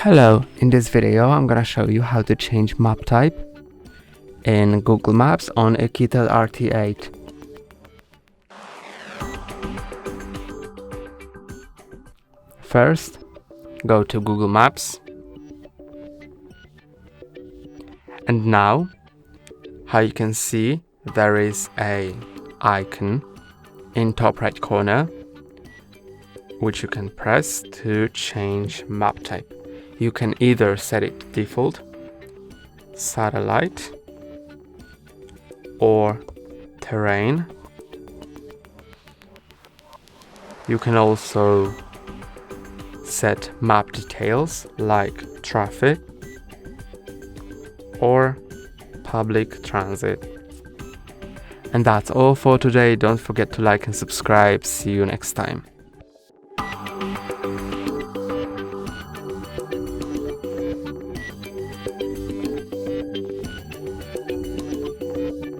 Hello, in this video I'm gonna show you how to change map type in Google Maps on Oukitel RT8. First, go to Google Maps, and now, how you can see, there is a icon in top right corner which you can press to change map type. You can either set it to default, satellite, or terrain. You can also set map details like traffic or public transit. And that's all for today. Don't forget to like and subscribe. See you next time.